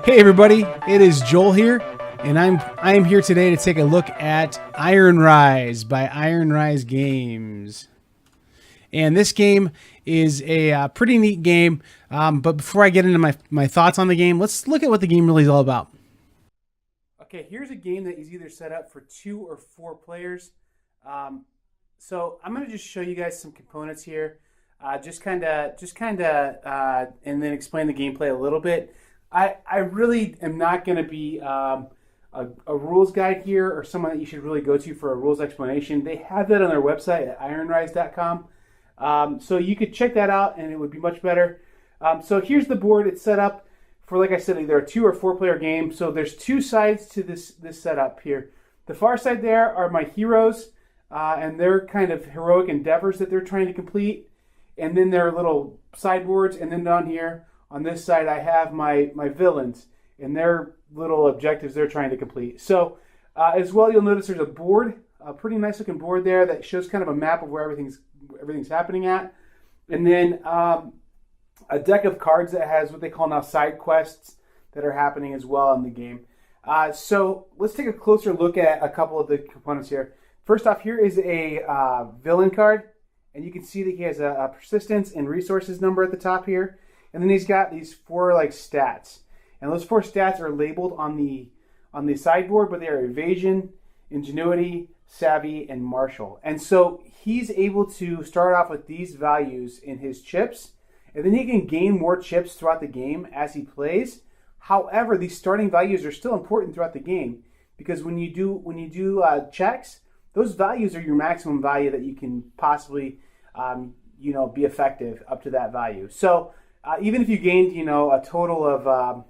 Hey everybody, it is Joel here, and I'm here today to take a look at Ironrise by Ironrise Games. And this game is a pretty neat game, but before I get into my thoughts on the game, let's look at what the game really is all about. Okay, here's a game that is either set up for 2 or 4 players. So I'm going to just show you guys some components here, just kind of, and then explain the gameplay a little bit. I really am not going to be a rules guide here or someone that you should really go to for a rules explanation. They have that on their website at ironrise.com. So you could check that out and it would be much better. So here's the board. It's set up for, like I said, either a 2 or 4 player game. So there's 2 sides to this setup here. The far side there are my heroes and their kind of heroic endeavors that they're trying to complete. And then their little sideboards. And then down here on this side, I have my villains and their little objectives they're trying to complete. So as well, you'll notice there's a board, a pretty nice looking board there that shows kind of a map of where everything's happening at. And then a deck of cards that has what they call now side quests that are happening as well in the game. So let's take a closer look at a couple of the components here. First off, here is a villain card. And you can see that he has a persistence and resources number at the top here. And then he's got these 4 like stats. And those 4 stats are labeled on the sideboard, but they are evasion, ingenuity, savvy, and martial. And so he's able to start off with these values in his chips, and then he can gain more chips throughout the game as he plays. However, these starting values are still important throughout the game because when you do checks, those values are your maximum value that you can possibly be effective up to that value. So even if you gained a total of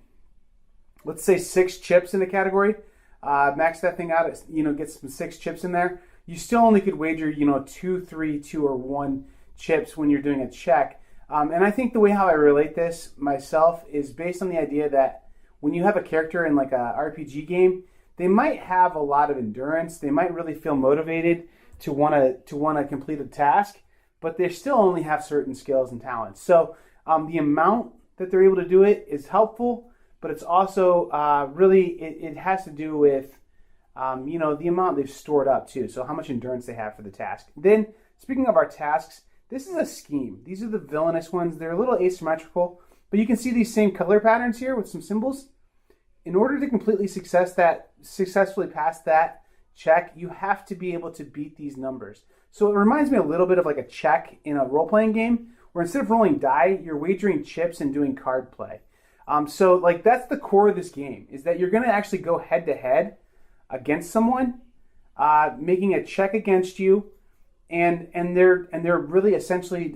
let's say 6 chips in the category, max that thing out, get some 6 chips in there, you still only could wager 2, 3, 2, or 1 chips when you're doing a check. And I think the way how I relate this myself is based on the idea that when you have a character in like a RPG game, they might have a lot of endurance. They might really feel motivated to want to complete a task, but they still only have certain skills and talents. So the amount that they're able to do it is helpful, but it's also it has to do with the amount they've stored up too. So how much endurance they have for the task. Then speaking of our tasks, this is a scheme. These are the villainous ones. They're a little asymmetrical, but you can see these same color patterns here with some symbols. In order to completely successfully pass that check, you have to be able to beat these numbers. So it reminds me a little bit of like a check in a role-playing game, where instead of rolling die, you're wagering chips and doing card play. So like that's the core of this game, is that you're going to actually go head-to-head against someone, making a check against you, and they're really essentially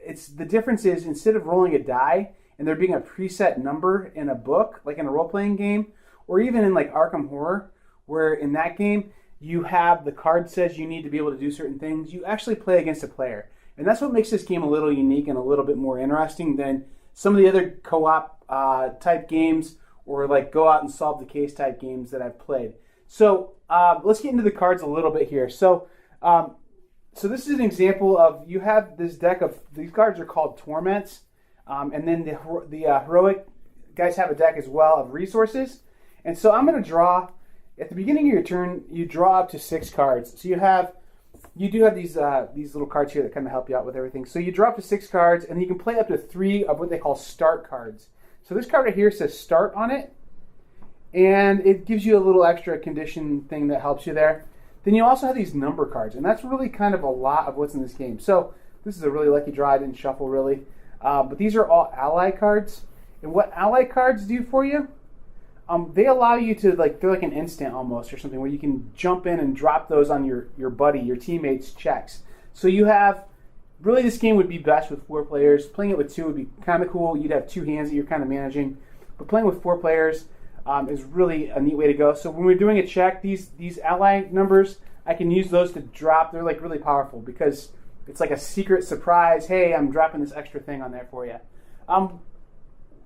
it's the difference is instead of rolling a die and there being a preset number in a book, like in a role-playing game, or even in like Arkham Horror, where in that game you have the card says you need to be able to do certain things, you actually play against a player. And that's what makes this game a little unique and a little bit more interesting than some of the other co-op type games or like go out and solve the case type games that I've played. So let's get into the cards a little bit here. So this is an example of, you have this deck of, these cards are called Torments. And then the heroic guys have a deck as well of resources. And so I'm going to draw, at the beginning of your turn, you draw up to 6 cards. So you do have these little cards here that kind of help you out with everything. So you draw up to 6 cards, and you can play up to 3 of what they call start cards. So this card right here says start on it, and it gives you a little extra condition thing that helps you there. Then you also have these number cards, and that's really kind of a lot of what's in this game. So this is a really lucky draw. I didn't shuffle really. But these are all ally cards. And what ally cards do for you, they allow you to, they're like an instant almost or something, where you can jump in and drop those on your buddy, your teammates' checks. So you have, really this game would be best with 4 players. Playing it with 2 would be kind of cool. You'd have 2 hands that you're kind of managing. But playing with 4 players is really a neat way to go. So when we're doing a check, these ally numbers, I can use those to drop. They're like really powerful because it's like a secret surprise. Hey, I'm dropping this extra thing on there for you.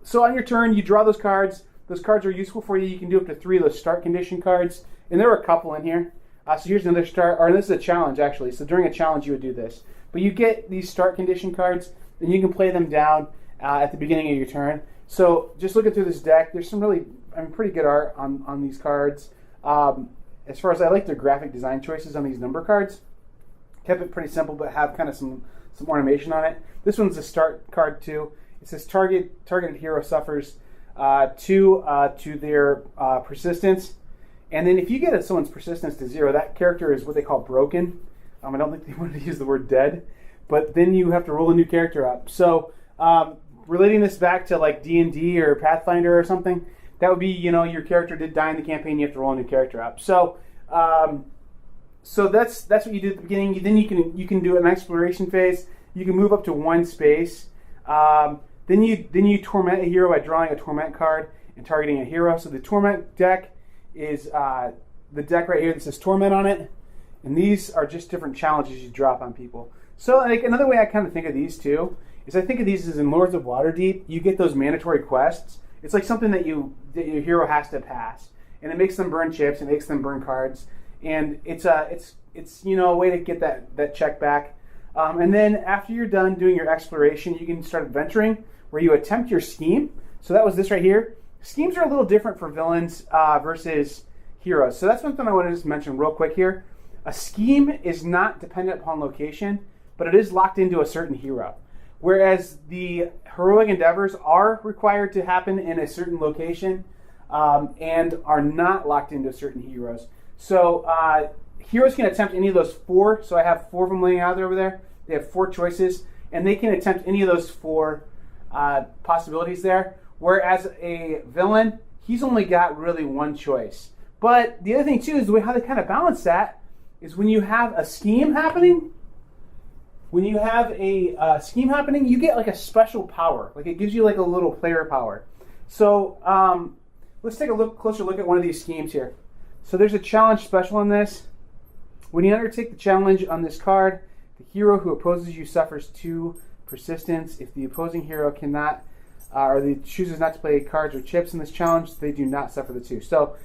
So on your turn, you draw those cards. Those cards are useful for you. You can do up to 3 of those start condition cards. And there are a couple in here. So here's another start, or this is a challenge actually. So during a challenge, you would do this. But you get these start condition cards, and you can play them down at the beginning of your turn. So just looking through this deck, there's some really, pretty good art on these cards. As far as I like their graphic design choices on these number cards. Kept it pretty simple, but have kind of some ornamentation on it. This one's a start card too. It says targeted hero suffers 2 to their persistence. And then if you get someone's persistence to 0, that character is what they call broken. I don't think they wanted to use the word dead, but then you have to roll a new character up. So relating this back to like D&D or Pathfinder or something, that would be, your character did die in the campaign, you have to roll a new character up. So so that's what you do at the beginning. Then you can do an exploration phase. You can move up to 1 space. Then you torment a hero by drawing a torment card and targeting a hero. So the torment deck is the deck right here that says torment on it, and these are just different challenges you drop on people. So like another way I kind of think of these too is I think of these as in Lords of Waterdeep. You get those mandatory quests. It's like something that your hero has to pass, and it makes them burn chips, it makes them burn cards, and it's a way to get that check back. And then after you're done doing your exploration, you can start adventuring, where you attempt your scheme. So that was this right here. Schemes are a little different for villains versus heroes. So that's one thing I want to just mention real quick here. A scheme is not dependent upon location, but it is locked into a certain hero. Whereas the heroic endeavors are required to happen in a certain location and are not locked into certain heroes. So heroes can attempt any of those 4. So I have 4 of them laying out there over there. They have 4 choices, and they can attempt any of those 4 possibilities there. Whereas a villain, he's only got really 1 choice. But the other thing too is the way how they kind of balance that is when you have a scheme happening. When you have a scheme happening, you get like a special power. Like it gives you like a little player power. So let's take a closer look at one of these schemes here. So there's a challenge special in this. When you undertake the challenge on this card, the hero who opposes you suffers 2 persistence. If the opposing hero cannot or chooses not to play cards or chips in this challenge, they do not suffer the 2. So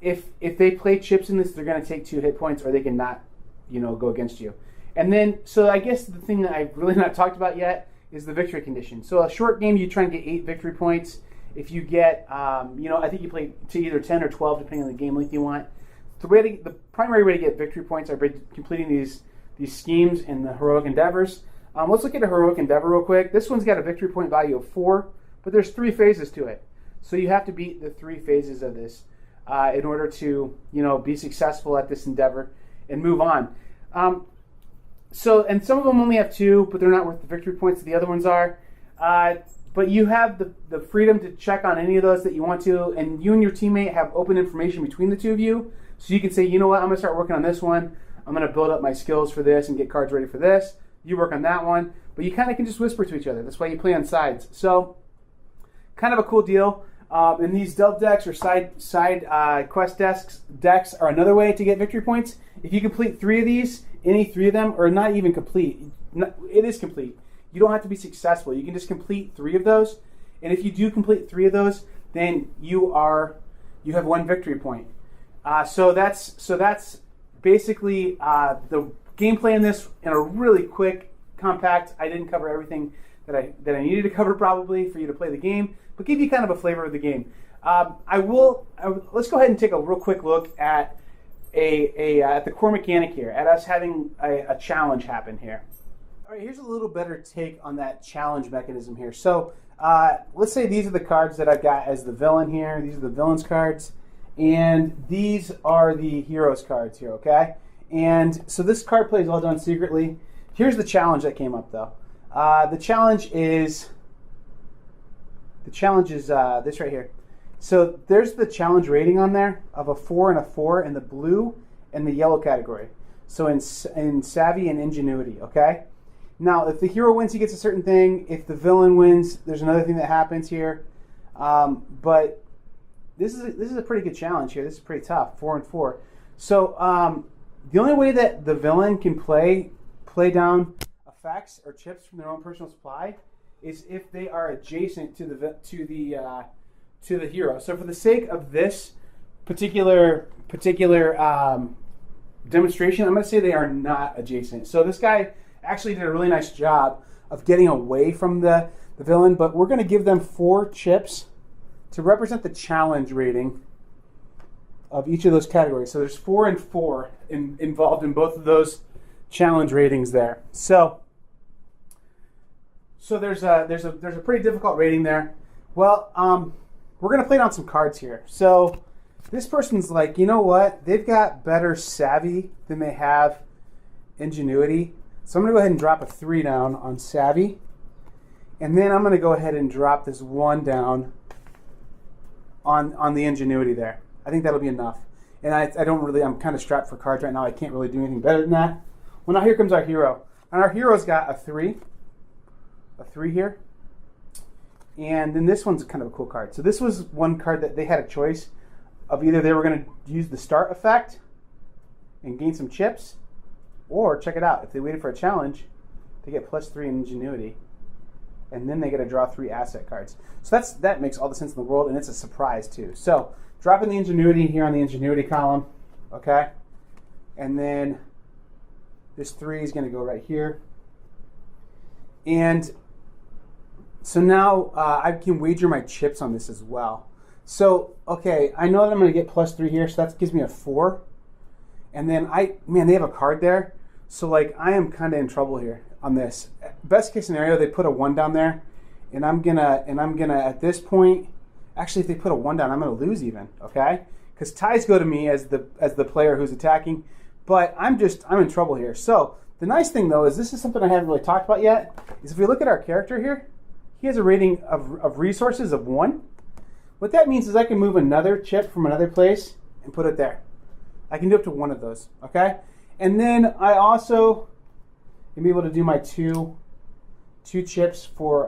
if they play chips in this, they're going to take 2 hit points, or they cannot, go against you. And then, so I guess the thing that I've really not talked about yet is the victory condition. So a short game, you try and get 8 victory points. If you get, I think you play to either 10 or 12, depending on the game length you want. The primary way to get victory points are by completing these schemes in the heroic endeavors. Let's look at a heroic endeavor real quick. This one's got a victory point value of 4, but there's 3 phases to it. So you have to beat the 3 phases of this in order to, be successful at this endeavor and move on. And some of them only have 2, but they're not worth the victory points. The other ones are. But you have the freedom to check on any of those that you want to, and you and your teammate have open information between the 2 of you. So you can say, you know what, I'm going to start working on this one. I'm going to build up my skills for this and get cards ready for this. You work on that one. But you kind of can just whisper to each other. That's why you play on sides. So kind of a cool deal. And these delve decks or side quest decks are another way to get victory points. If you complete 3 of these, any 3 of them, or not even complete, it is complete. You don't have to be successful. You can just complete 3 of those. And if you do complete 3 of those, then you have 1 victory point. So that's basically the gameplay in this in a really quick, compact. I didn't cover everything that I needed to cover probably for you to play the game, but give you kind of a flavor of the game. Let's go ahead and take a real quick look at at the core mechanic here, at us having a challenge happen here. All right, here's a little better take on that challenge mechanism here. So let's say these are the cards that I've got as the villain here. These are the villain's cards. And these are the hero's cards here, okay? And so this card play is all done secretly. Here's the challenge that came up, though. The challenge is this right here. So there's the challenge rating on there of a 4 and a 4 in the blue and the yellow category. So in savvy and ingenuity, okay? Now, if the hero wins, he gets a certain thing. If the villain wins, there's another thing that happens here. But this is a pretty good challenge here. This is pretty tough, 4 and 4. So the only way that the villain can play down effects or chips from their own personal supply is if they are adjacent to the hero. So for the sake of this particular demonstration, I'm going to say they are not adjacent. So this guy actually did a really nice job of getting away from the the villain, but we're going to give them 4 chips to represent the challenge rating of each of those categories. So there's 4 and 4 involved in both of those challenge ratings there. So there's a pretty difficult rating there. Well, we're going to play down some cards here. So this person's like, you know what? They've got better savvy than they have ingenuity. So I'm going to go ahead and drop a 3 down on savvy. And then I'm going to go ahead and drop this 1 down on the ingenuity there. I think that'll be enough. And I'm kind of strapped for cards right now. I can't really do anything better than that. Well, now here comes our hero. And our hero's got a 3 here. And then this one's kind of a cool card. So this was one card that they had a choice of either they were going to use the start effect and gain some chips, or check it out, if they waited for a challenge, they get +3 in ingenuity. And then they get to draw 3 asset cards. So that makes all the sense in the world, and it's a surprise too. So dropping the ingenuity here on the ingenuity column, okay? And then this 3 is going to go right here. And so now I can wager my chips on this as well. So, okay, I know that I'm going to get +3 here, so that gives me a 4. And then they have a card there. So like I am kind of in trouble here on this. Best case scenario, they put a 1 down there, and I'm gonna at this point, actually if they put a 1 down, I'm gonna lose even, okay? Because ties go to me as the player who's attacking, but I'm in trouble here. So the nice thing though is this is something I haven't really talked about yet, is if we look at our character here, he has a rating of resources of 1. What that means is I can move another chip from another place and put it there. I can do up to 1 of those, okay? And then I also can be able to do my two chips for,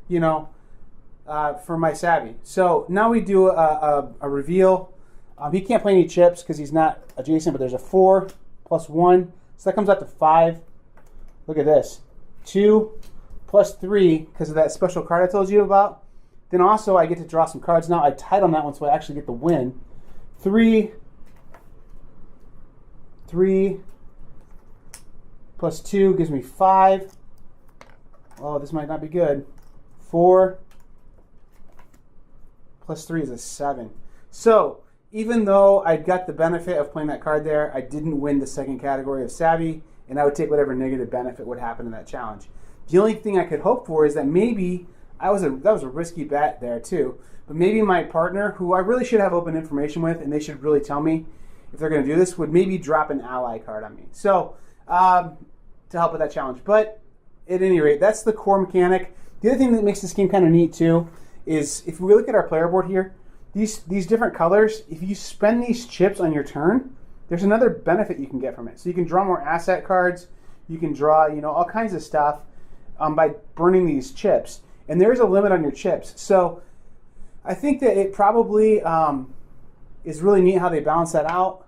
for my savvy. So now we do a reveal. He can't play any chips because he's not adjacent, but there's a 4 + 1. So that comes out to 5. Look at this. 2 + 3 because of that special card I told you about. Then also I get to draw some cards. Now I tied on that one, so I actually get the win. 3 + 2 gives me 5. Oh, this might not be good. 4 + 3 is a 7. So even though I got the benefit of playing that card there, I didn't win the second category of savvy, and I would take whatever negative benefit would happen in that challenge. The only thing I could hope for is that maybe that was a risky bet there too. But maybe my partner, who I really should have open information with, and they should really tell me if they're going to do this, would maybe drop an ally card on me. So to help with that challenge. But at any rate, that's the core mechanic. The other thing that makes this game kind of neat too is if we look at our player board here, these different colors, if you spend these chips on your turn, there's another benefit you can get from it. So you can draw more asset cards, you can draw all kinds of stuff by burning these chips. And there's a limit on your chips. So I think that it probably is really neat how they balance that out.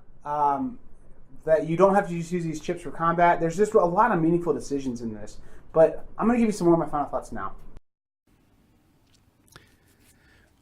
That you don't have to just use these chips for combat. There's just a lot of meaningful decisions in this. But I'm going to give you some more of my final thoughts now.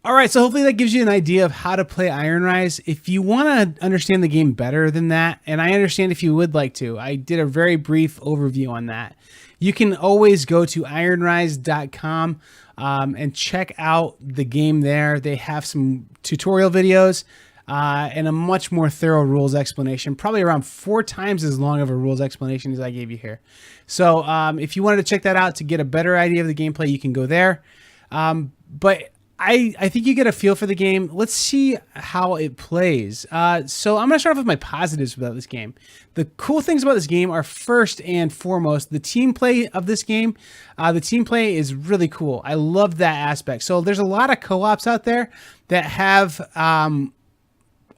All right, so hopefully that gives you an idea of how to play Ironrise. If you want to understand the game better than that, and I understand if you would like to, I did a very brief overview on that. You can always go to ironrise.com and check out the game there. They have some tutorial videos and a much more thorough rules explanation, probably around 4 times as long of a rules explanation as I gave you here. So if you wanted to check that out to get a better idea of the gameplay, you can go there. But I think you get a feel for the game. Let's see how it plays. So I'm going to start off with my positives about this game. The cool things about this game are, first and foremost, the team play of this game. The team play is really cool. I love that aspect. So there's a lot of co-ops out there that have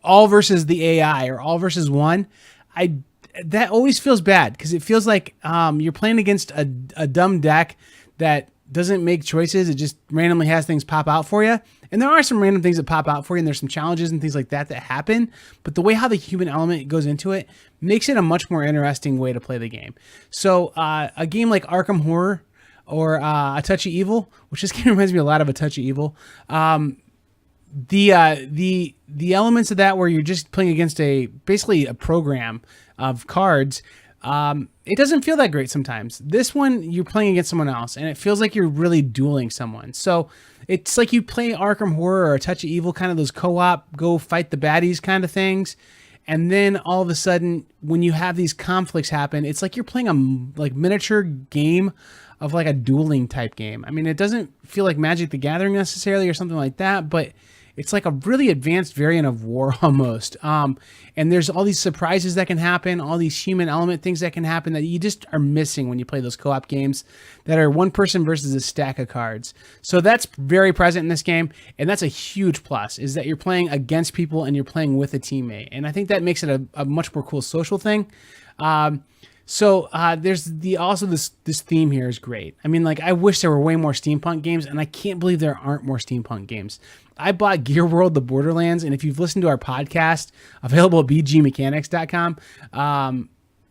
all versus the AI or all versus one. That always feels bad because it feels like you're playing against a dumb deck that doesn't make choices. It just randomly has things pop out for you. And there are some random things that pop out for you, and there's some challenges and things like that that happen. But the way how the human element goes into it makes it a much more interesting way to play the game. So a game like Arkham Horror or A Touch of Evil, which this game reminds me a lot of A Touch of Evil. The elements of that where you're just playing against basically a program of cards it doesn't feel that great sometimes. This one, you're playing against someone else, and it feels like you're really dueling someone. So it's like you play Arkham Horror or A Touch of Evil, kind of those co-op, go fight the baddies kind of things. And then all of a sudden, when you have these conflicts happen, it's like you're playing a like miniature game of like a dueling type game. I mean, it doesn't feel like Magic the Gathering necessarily or something like that, but it's like a really advanced variant of war almost. And there's all these surprises that can happen, all these human element things that can happen that you just are missing when you play those co-op games that are one person versus a stack of cards. So that's very present in this game. And that's a huge plus, is that you're playing against people and you're playing with a teammate. And I think that makes it a much more cool social thing. So there's also this theme here is great. I mean, like, I wish there were way more steampunk games, and I can't believe there aren't more steampunk games. I bought Gear World: The Borderlands, and if you've listened to our podcast, available at bgmechanics.com,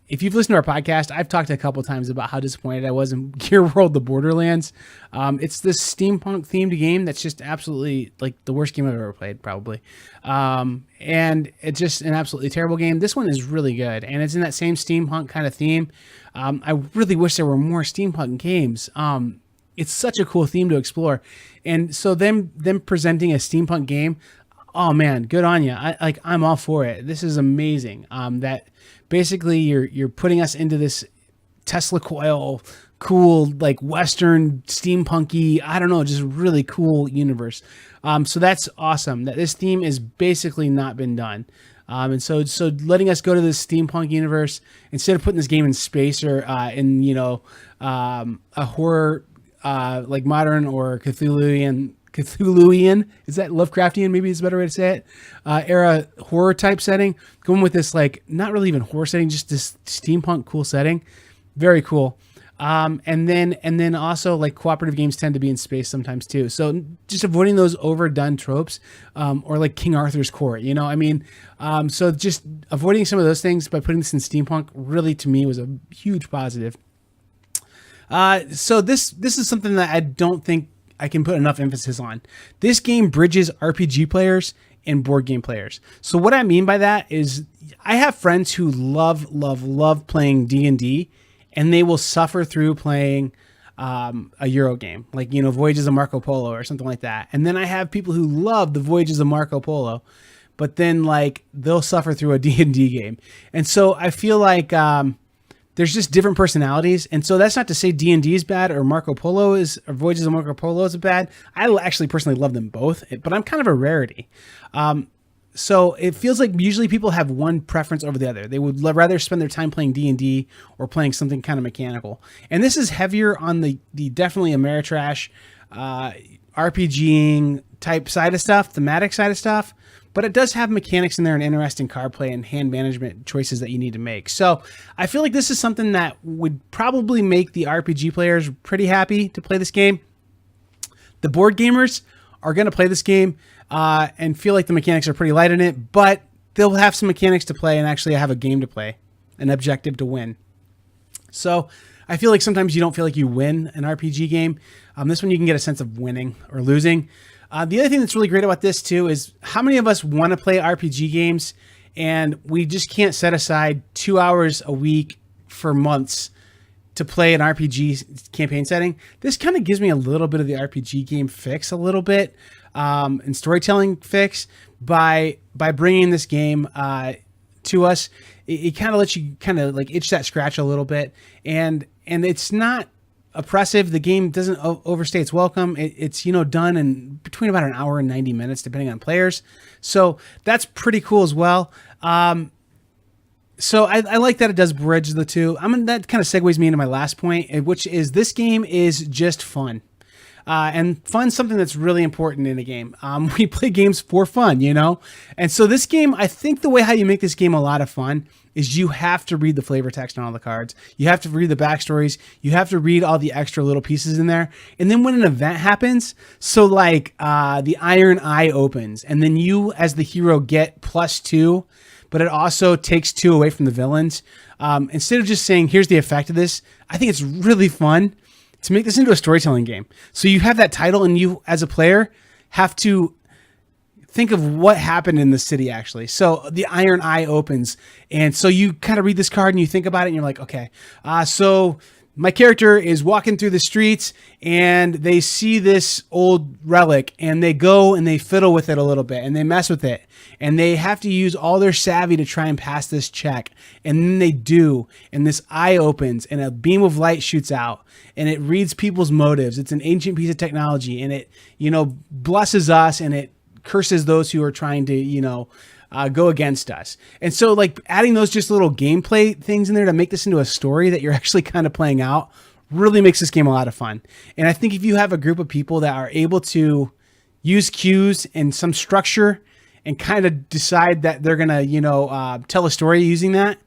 if you've listened to our podcast, I've talked a couple times about how disappointed I was in Gear World: The Borderlands. It's this steampunk themed game that's just absolutely like the worst game I've ever played, probably. And it's just an absolutely terrible game. This one is really good, and it's in that same steampunk kind of theme. I really wish there were more steampunk games. It's such a cool theme to explore. And so them presenting a steampunk game, oh man, good on you. I'm all for it. This is amazing. That basically you're putting us into this Tesla coil, cool, like Western steampunky, I don't know, just really cool universe. So that's awesome that this theme is basically not been done. And so letting us go to this steampunk universe instead of putting this game in space or in, a horror like modern or Cthulhuian, is that Lovecraftian? Maybe is a better way to say it. Era horror type setting. Going with this, like, not really even horror setting, just this steampunk cool setting. Very cool. And then also, like, cooperative games tend to be in space sometimes too. So just avoiding those overdone tropes, or like King Arthur's Court, so just avoiding some of those things by putting this in steampunk really, to me, was a huge positive. So this is something that I don't think I can put enough emphasis on. This game bridges RPG players and board game players. So what I mean by that is I have friends who love playing D&D, and they will suffer through playing a Euro game, like, Voyages of Marco Polo or something like that. And then I have people who love the Voyages of Marco Polo, but then, like, they'll suffer through a D&D game. And so I feel like there's just different personalities. And so that's not to say D&D is bad or Voyages of Marco Polo is bad. I actually personally love them both, but I'm kind of a rarity. So it feels like usually people have one preference over the other. They would rather spend their time playing D&D or playing something kind of mechanical. And this is heavier on the definitely Ameritrash, RPGing type side of stuff, thematic side of stuff. But it does have mechanics in there and interesting card play and hand management choices that you need to make. So I feel like this is something that would probably make the RPG players pretty happy to play this game. The board gamers are going to play this game and feel like the mechanics are pretty light in it, but they'll have some mechanics to play and actually have a game to play, an objective to win. So I feel like sometimes you don't feel like you win an RPG game. This one you can get a sense of winning or losing. The other thing that's really great about this too is how many of us want to play RPG games and we just can't set aside 2 hours a week for months to play an RPG campaign setting. This kind of gives me a little bit of the RPG game fix a little bit, and storytelling fix by bringing this game to us. It kind of lets you kind of like itch that scratch a little bit, and it's not oppressive. The game doesn't overstay its welcome. It's done in between about an hour and 90 minutes, depending on players. So that's pretty cool as well. So I like that it does bridge the two. That kind of segues me into my last point, which is this game is just fun. And fun's something that's really important in a game. We play games for fun, And so this game, I think the way how you make this game a lot of fun is you have to read the flavor text on all the cards. You have to read the backstories. You have to read all the extra little pieces in there. And then when an event happens, so like the Iron Eye opens, and then you as the hero get +2, but it also takes 2 away from the villains. Instead of just saying, here's the effect of this, I think it's really fun to make this into a storytelling game. So you have that title, and you, as a player, have to think of what happened in the city actually. So the Iron Eye opens, and so you kind of read this card and you think about it, and you're like, okay, so my character is walking through the streets and they see this old relic and they go and they fiddle with it a little bit and they mess with it and they have to use all their savvy to try and pass this check. And then they do, and this eye opens and a beam of light shoots out and it reads people's motives. It's an ancient piece of technology, and it, blesses us and it curses those who are trying to, go against us. And so like adding those just little gameplay things in there to make this into a story that you're actually kind of playing out really makes this game a lot of fun. And I think if you have a group of people that are able to use cues and some structure and kind of decide that they're going to, tell a story using that,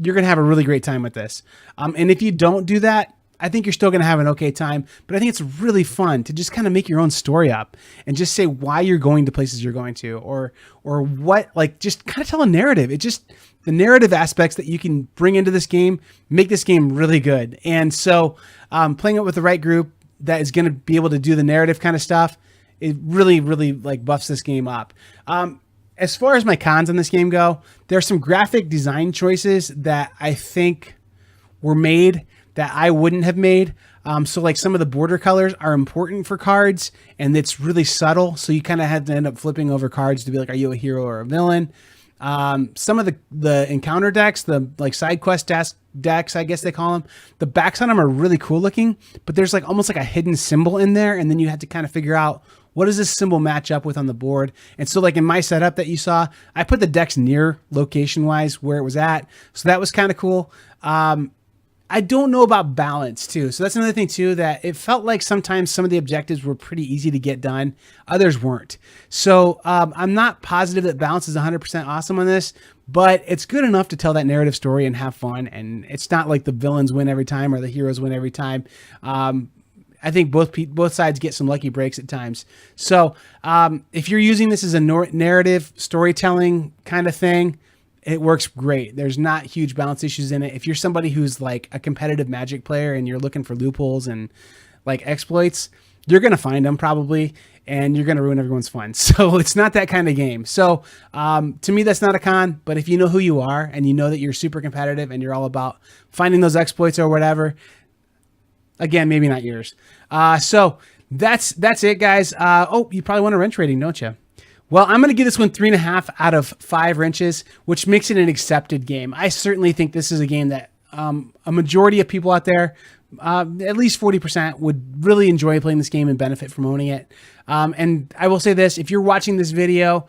you're going to have a really great time with this. And if you don't do that, I think you're still going to have an okay time, but I think it's really fun to just kind of make your own story up and just say why you're going to places you're going to, or what, like, just kind of tell a narrative. It just, the narrative aspects that you can bring into this game make this game really good. And so playing it with the right group that is going to be able to do the narrative kind of stuff, it really, really like buffs this game up. As far as my cons on this game go, there are some graphic design choices that I think were made that I wouldn't have made. So like some of the border colors are important for cards and it's really subtle. So you kind of have to end up flipping over cards to be like, are you a hero or a villain? Some of the encounter decks, the like side quest decks, I guess they call them, the backs on them are really cool looking, but there's like almost like a hidden symbol in there. And then you have to kind of figure out, what does this symbol match up with on the board? And so like in my setup that you saw, I put the decks near location wise where it was at. So that was kind of cool. I don't know about balance too. So that's another thing too, that it felt like sometimes some of the objectives were pretty easy to get done. Others weren't. So I'm not positive that balance is 100% awesome on this, but it's good enough to tell that narrative story and have fun. And it's not like the villains win every time or the heroes win every time. I think both sides get some lucky breaks at times. So if you're using this as a narrative storytelling kind of thing, it works great. There's not huge balance issues in it. If you're somebody who's like a competitive Magic player and you're looking for loopholes and like exploits, you're going to find them probably, and you're going to ruin everyone's fun. So it's not that kind of game. So to me, that's not a con, but if you know who you are and you know that you're super competitive and you're all about finding those exploits or whatever, again, maybe not yours. So that's it, guys. Oh, you probably want a wrench rating, don't you? Well, I'm going to give this one 3.5 out of 5 wrenches, which makes it an accepted game. I certainly think this is a game that a majority of people out there, at least 40%, would really enjoy playing this game and benefit from owning it. And I will say this, if you're watching this video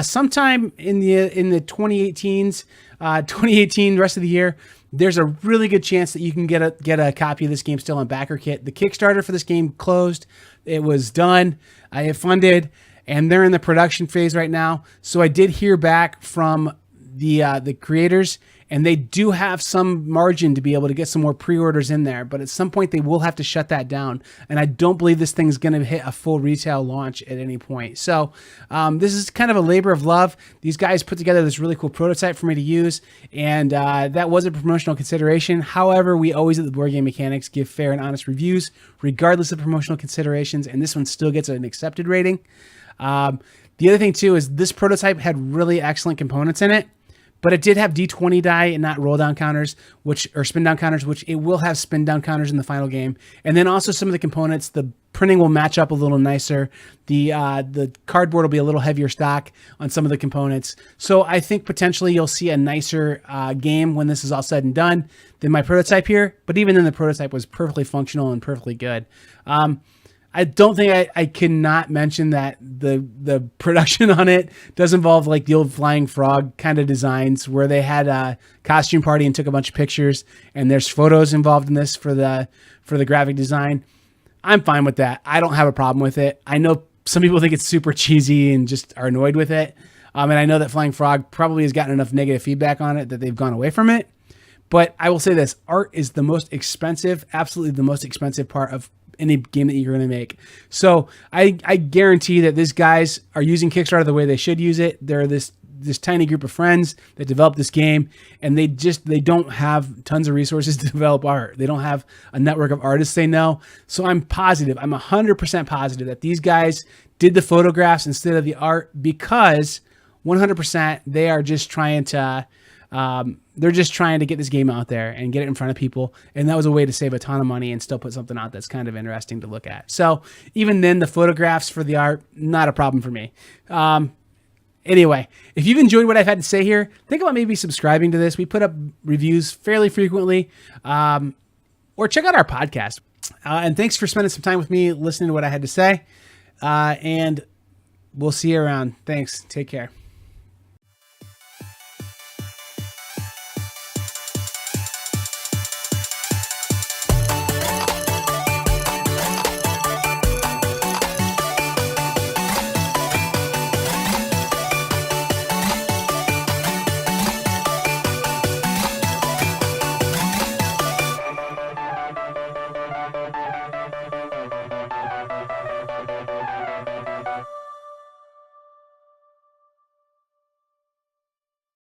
sometime in the 2018s, 2018, rest of the year, there's a really good chance that you can get a copy of this game still on BackerKit. The Kickstarter for this game closed. It was done. I have funded, and they're in the production phase right now. So I did hear back from the creators, and they do have some margin to be able to get some more pre-orders in there, but at some point they will have to shut that down. And I don't believe this thing's going to hit a full retail launch at any point. So this is kind of a labor of love. These guys put together this really cool prototype for me to use, and that was a promotional consideration. However, we always at the Board Game Mechanics give fair and honest reviews, regardless of promotional considerations, and this one still gets an accepted rating. The other thing too is this prototype had really excellent components in it, but it did have D20 die and not roll down counters, or spin down counters, which it will have spin down counters in the final game. And then also some of the components, the printing will match up a little nicer. The cardboard will be a little heavier stock on some of the components. So I think potentially you'll see a nicer game when this is all said and done than my prototype here. But even then, the prototype was perfectly functional and perfectly good. I don't think I cannot mention that the production on it does involve like the old Flying Frog kind of designs where they had a costume party and took a bunch of pictures, and there's photos involved in this for the graphic design. I'm fine with that. I don't have a problem with it. I know some people think it's super cheesy and just are annoyed with it. And I know that Flying Frog probably has gotten enough negative feedback on it that they've gone away from it. But I will say this, art is the most expensive, absolutely the most expensive part of any game that you're going to make. So I guarantee that these guys are using Kickstarter the way they should use it. They're this this tiny group of friends that developed this game, and they don't have tons of resources to develop art. They don't have a network of artists they know. So I'm 100% positive that these guys did the photographs instead of the art, because 100% they are just trying to they're just trying to get this game out there and get it in front of people. And that was a way to save a ton of money and still put something out that's kind of interesting to look at. So even then, the photographs for the art, not a problem for me. Anyway, if you've enjoyed what I've had to say here, think about maybe subscribing to this. We put up reviews fairly frequently, or check out our podcast. And thanks for spending some time with me listening to what I had to say. And we'll see you around. Thanks. Take care.